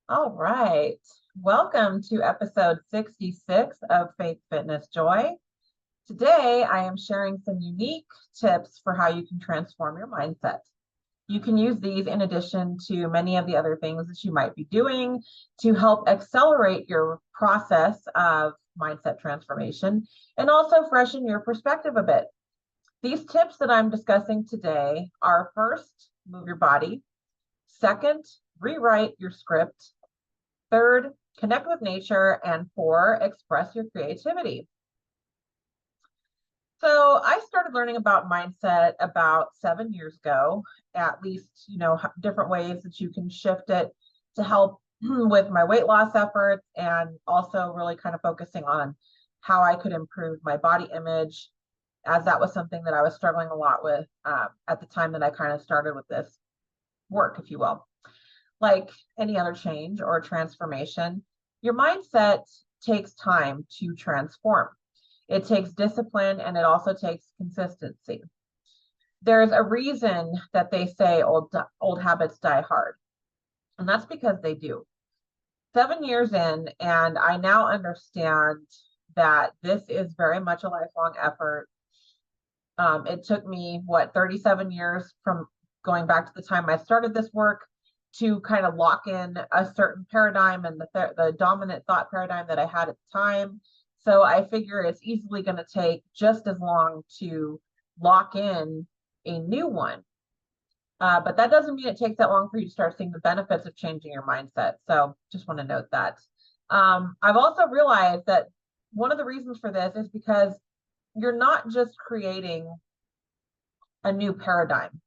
All right. Welcome to episode 66 of Faith, Fitness, Joy. Today, I am sharing some unique tips for how you can transform your mindset. You can use these in addition to many of the other things that you might be doing to help accelerate your process of mindset transformation and also freshen your perspective a bit. These tips that I'm discussing today are first, move your body. Second, rewrite your script. Third, connect with nature. And four, express your creativity. So I started learning about mindset about 7 years ago, at least, different ways that you can shift it to help with my weight loss efforts and also really kind of focusing on how I could improve my body image, as that was something that I was struggling a lot with at the time that I kind of started with this work, if you will. Like any other change or transformation, your mindset takes time to transform. It takes discipline and it also takes consistency. There's a reason that they say old habits die hard, and that's because they do. 7 years in, and I now understand that this is very much a lifelong effort. It took me, 37 years from going back to the time I started this work to kind of lock in a certain paradigm and the dominant thought paradigm that I had at the time. So I figure it's easily going to take just as long to lock in a new one. But that doesn't mean it takes that long for you to start seeing the benefits of changing your mindset. So just want to note that. I've also realized that one of the reasons for this is because you're not just creating a new paradigm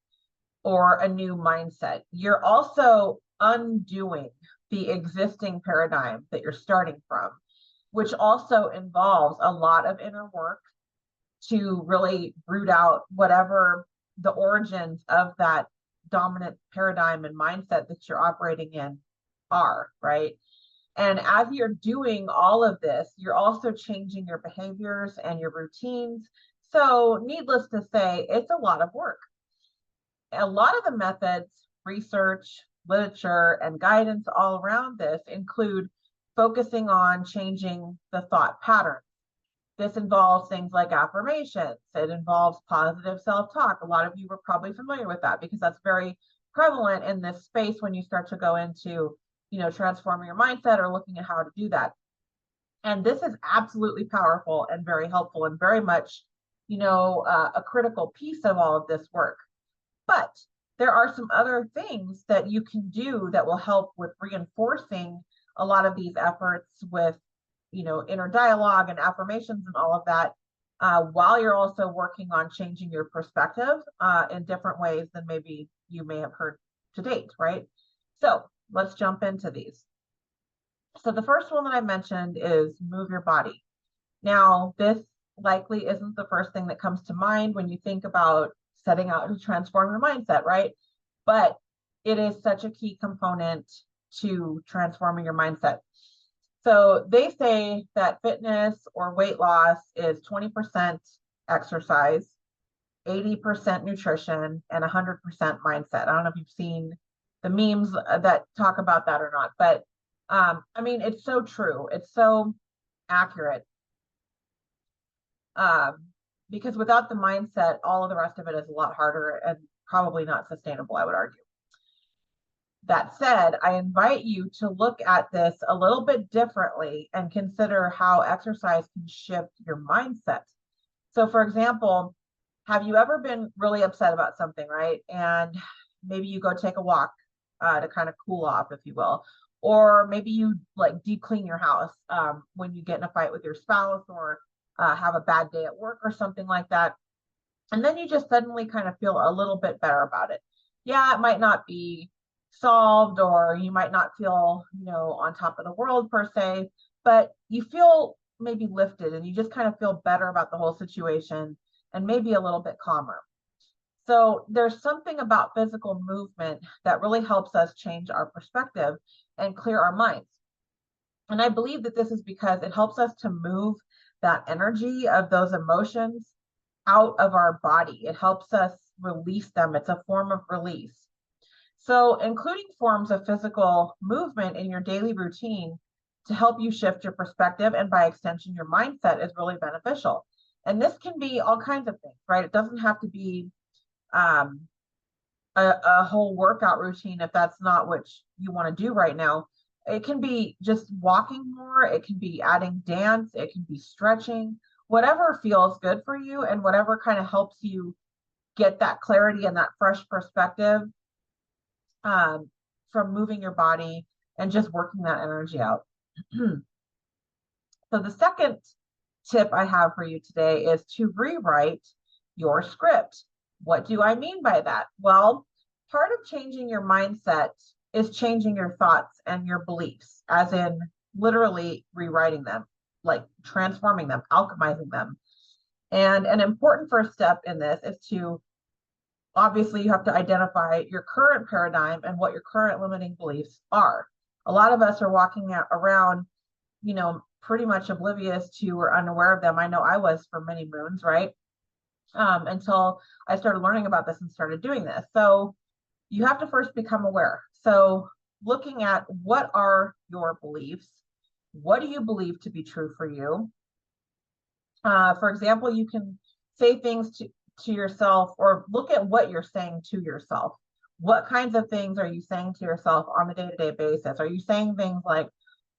or a new mindset. You're also undoing the existing paradigm that you're starting from, which also involves a lot of inner work to really root out whatever the origins of that dominant paradigm and mindset that you're operating in are, right? And as you're doing all of this, you're also changing your behaviors and your routines. So, needless to say, it's a lot of work. A lot of the methods, research, literature, and guidance all around this include focusing on changing the thought patterns. This involves things like affirmations. It involves positive self-talk. A lot of you are probably familiar with that because that's very prevalent in this space when you start to go into, transforming your mindset or looking at how to do that. And this is absolutely powerful and very helpful and very much, a critical piece of all of this work. But there are some other things that you can do that will help with reinforcing a lot of these efforts with, inner dialogue and affirmations and all of that, while you're also working on changing your perspective in different ways than maybe you may have heard to date, right? So let's jump into these. So the first one that I mentioned is move your body. Now, this likely isn't the first thing that comes to mind when you think about setting out to transform your mindset, right? But it is such a key component to transforming your mindset. So they say that fitness or weight loss is 20% exercise, 80% nutrition, and 100% mindset. I don't know if you've seen the memes that talk about that or not, but it's so true. It's so accurate. Because without the mindset, all of the rest of it is a lot harder and probably not sustainable, I would argue. That said, I invite you to look at this a little bit differently and consider how exercise can shift your mindset. So, for example, have you ever been really upset about something, right? And maybe you go take a walk to kind of cool off, if you will. Or maybe you like deep clean your house when you get in a fight with your spouse or have a bad day at work or something like that. And then you just suddenly kind of feel a little bit better about it. Yeah, it might not be solved or you might not feel, on top of the world per se, but you feel maybe lifted and you just kind of feel better about the whole situation and maybe a little bit calmer. So there's something about physical movement that really helps us change our perspective and clear our minds. And I believe that this is because it helps us to move that energy of those emotions out of our body. It helps us release them. It's a form of release. So including forms of physical movement in your daily routine to help you shift your perspective and by extension, your mindset is really beneficial. And this can be all kinds of things, right? It doesn't have to be um, a whole workout routine if that's not what you want to do right now. It can be just walking more, it can be adding dance, it can be stretching, whatever feels good for you and whatever kind of helps you get that clarity and that fresh perspective um, from moving your body and just working that energy out. So the second tip I have for you today is to rewrite your script. What do I mean by that? Well, part of changing your mindset is changing your thoughts and your beliefs, as in literally rewriting them, like transforming them, alchemizing them. And an important first step in this is to obviously you have to identify your current paradigm and what your current limiting beliefs are. A lot of us are walking around, pretty much oblivious to or unaware of them. I know I was for many moons, right? Until I started learning about this and started doing this. So you have to first become aware. So looking at what are your beliefs? What do you believe to be true for you? For example, you can say things to yourself or look at what you're saying to yourself. What kinds of things are you saying to yourself on a day-to-day basis? Are you saying things like,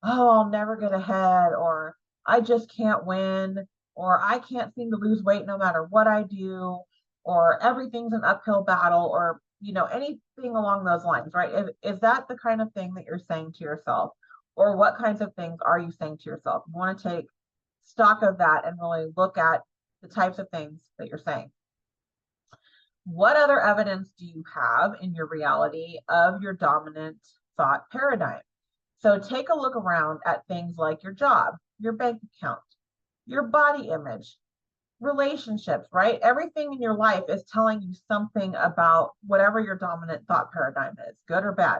oh, I'll never get ahead, or I just can't win, or I can't seem to lose weight no matter what I do, or everything's an uphill battle, or anything along those lines, right? Is that the kind of thing that you're saying to yourself? Or what kinds of things are you saying to yourself? You want to take stock of that and really look at the types of things that you're saying. What other evidence do you have in your reality of your dominant thought paradigm? So take a look around at things like your job, your bank account, your body image, relationships, right? Everything in your life is telling you something about whatever your dominant thought paradigm is, good or bad.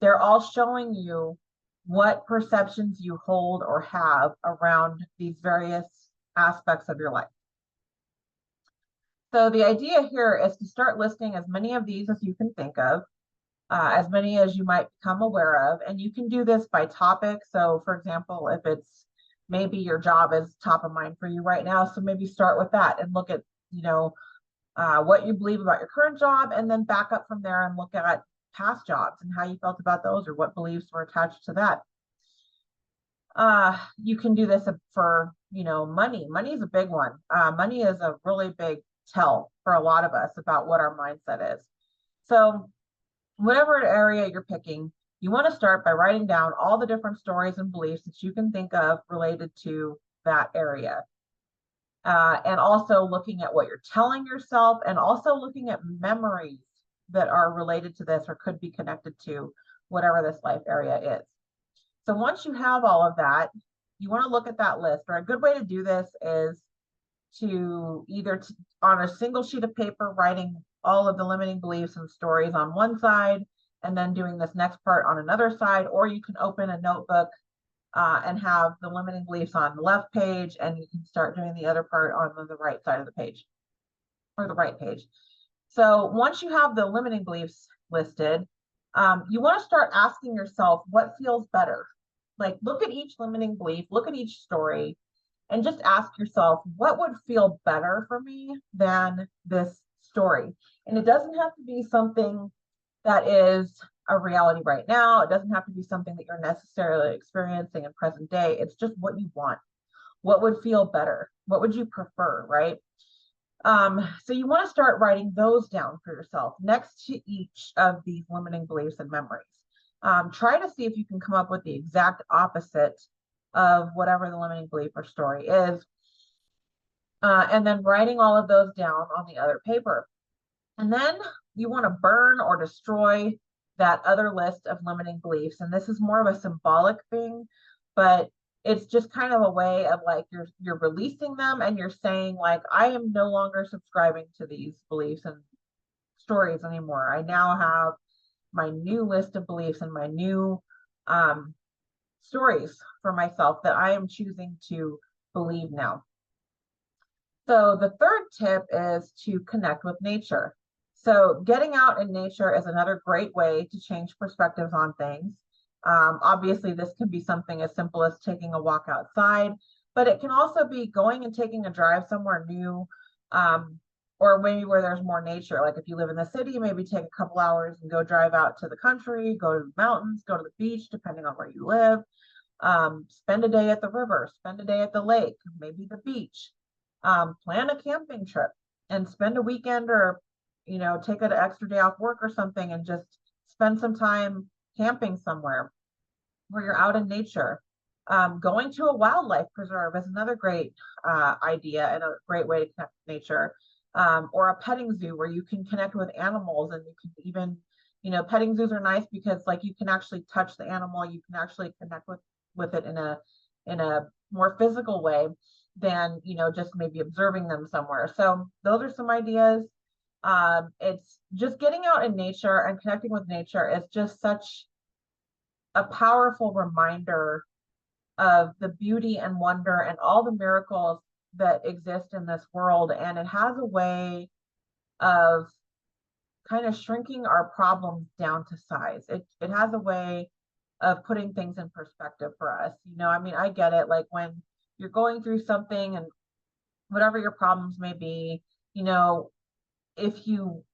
They're all showing you what perceptions you hold or have around these various aspects of your life. So the idea here is to start listing as many of these as you can think of, as many as you might become aware of. And you can do this by topic. So for example, if it's maybe your job is top of mind for you right now, so maybe start with that and look at, what you believe about your current job, and then back up from there and look at past jobs and how you felt about those or what beliefs were attached to that. You can do this for, money. Money is a big one. Money is a really big tell for a lot of us about what our mindset is. So whatever area you're picking, you want to start by writing down all the different stories and beliefs that you can think of related to that area. And also looking at what you're telling yourself, and also looking at memories that are related to this or could be connected to whatever this life area is. So once you have all of that, you want to look at that list. Or a good way to do this is to either on a single sheet of paper, writing all of the limiting beliefs and stories on one side, and then doing this next part on another side, or you can open a notebook and have the limiting beliefs on the left page, and you can start doing the other part on the right side of the page, or the right page. So once you have the limiting beliefs listed, you want to start asking yourself what feels better. Like look at each limiting belief, look at each story, and just ask yourself, what would feel better for me than this story? And it doesn't have to be something that is a reality right now. It doesn't have to be something that you're necessarily experiencing in present day. It's just what you want. What would feel better? What would you prefer, right? So you want to start writing those down for yourself next to each of these limiting beliefs and memories. Try to see if you can come up with the exact opposite of whatever the limiting belief or story is, and then writing all of those down on the other paper. And then you want to burn or destroy that other list of limiting beliefs. And this is more of a symbolic thing, but it's just kind of a way of like you're releasing them, and you're saying like, I am no longer subscribing to these beliefs and stories anymore. I now have my new list of beliefs and my new stories for myself that I am choosing to believe now. So the third tip is to connect with nature. So getting out in nature is another great way to change perspectives on things. Obviously, this can be something as simple as taking a walk outside, but it can also be going and taking a drive somewhere new, or maybe where there's more nature. Like if you live in the city, maybe take a couple hours and go drive out to the country, go to the mountains, go to the beach, depending on where you live. Spend a day at the river, spend a day at the lake, maybe the beach. Plan a camping trip and spend a weekend, or take an extra day off work or something and just spend some time camping somewhere where you're out in nature. Going to a wildlife preserve is another great idea and a great way to connect with nature. Or a petting zoo where you can connect with animals, and you can even, petting zoos are nice because like you can actually touch the animal, you can actually connect with it in a more physical way than just maybe observing them somewhere. So those are some ideas. It's just getting out in nature and connecting with nature is just such a powerful reminder of the beauty and wonder and all the miracles that exist in this world. And it has a way of kind of shrinking our problems down to size. It has a way of putting things in perspective for us. I mean, I get it. Like when you're going through something and whatever your problems may be, if you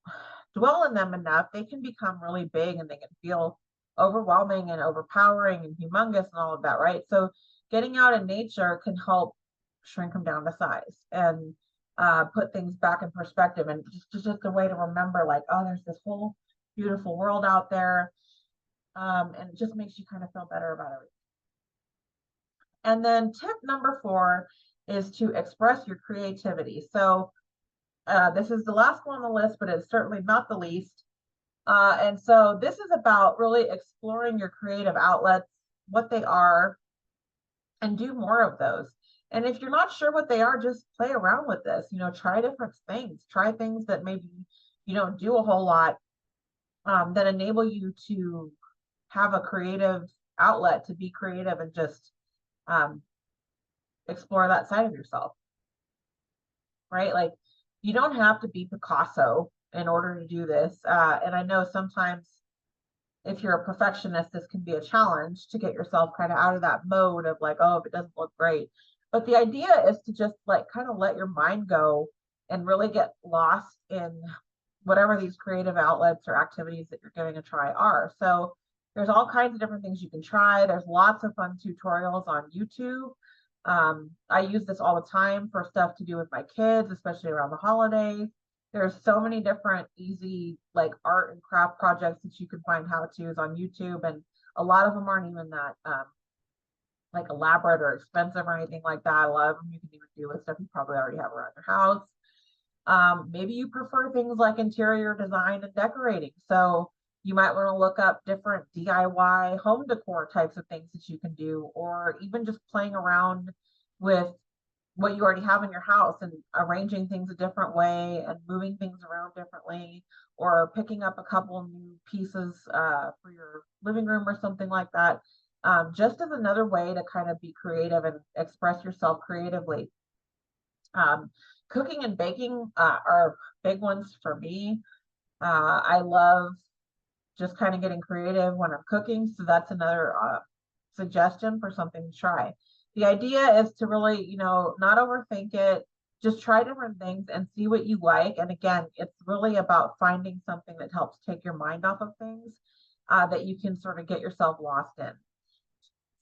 dwell in them enough, they can become really big and they can feel overwhelming and overpowering and humongous and all of that, right? So getting out in nature can help shrink them down to size and put things back in perspective, and just a way to remember, like, oh, there's this whole beautiful world out there, and it just makes you kind of feel better about everything. And then tip number 4 is to express your creativity. So this is the last one on the list, but it's certainly not the least. And so this is about really exploring your creative outlets, what they are, and do more of those. And if you're not sure what they are, just play around with this. Try different things. Try things that maybe you don't do a whole lot, that enable you to have a creative outlet, to be creative and just explore that side of yourself, right? Like you don't have to be Picasso in order to do this. And I know sometimes if you're a perfectionist, this can be a challenge to get yourself kind of out of that mode of like, oh, if it doesn't look great. But the idea is to just like kind of let your mind go and really get lost in whatever these creative outlets or activities that you're giving a try are. So there's all kinds of different things you can try. There's lots of fun tutorials on YouTube. I use this all the time for stuff to do with my kids, especially around the holidays. There's so many different easy like art and craft projects that you can find how-tos on YouTube, and a lot of them aren't even that like elaborate or expensive or anything like that. A lot of them you can even do with stuff you probably already have around your house. Maybe you prefer things like interior design and decorating. So you might want to look up different DIY home decor types of things that you can do, or even just playing around with what you already have in your house and arranging things a different way and moving things around differently, or picking up a couple new pieces for your living room or something like that. Just as another way to kind of be creative and express yourself creatively. Cooking and baking are big ones for me. I love just kind of getting creative when I'm cooking. So that's another suggestion for something to try. The idea is to really, not overthink it. Just try different things and see what you like. And again, it's really about finding something that helps take your mind off of things that you can sort of get yourself lost in.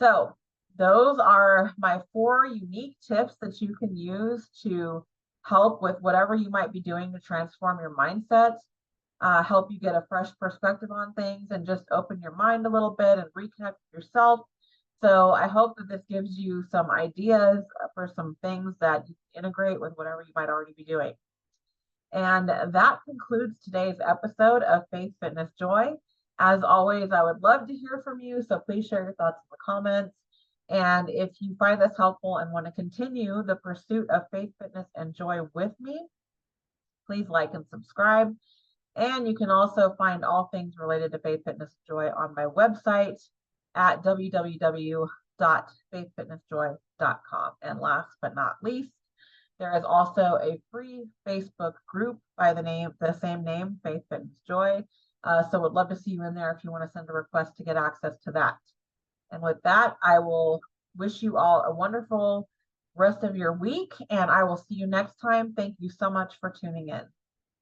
So those are my 4 unique tips that you can use to help with whatever you might be doing to transform your mindset, help you get a fresh perspective on things, and just open your mind a little bit and reconnect with yourself. So I hope that this gives you some ideas for some things that you can integrate with whatever you might already be doing. And that concludes today's episode of Faith, Fitness, Joy. As always, I would love to hear from you, so please share your thoughts in the comments. And if you find this helpful and want to continue the pursuit of faith, fitness, and joy with me, please like and subscribe. And you can also find all things related to faith, fitness, joy on my website at www.faithfitnessjoy.com. And last but not least, There is also a free Facebook group by the same name, Faith Fitness Joy. So would love to see you in there if you want to send a request to get access to that. And with that, I will wish you all a wonderful rest of your week, and I will see you next time. Thank you so much for tuning in.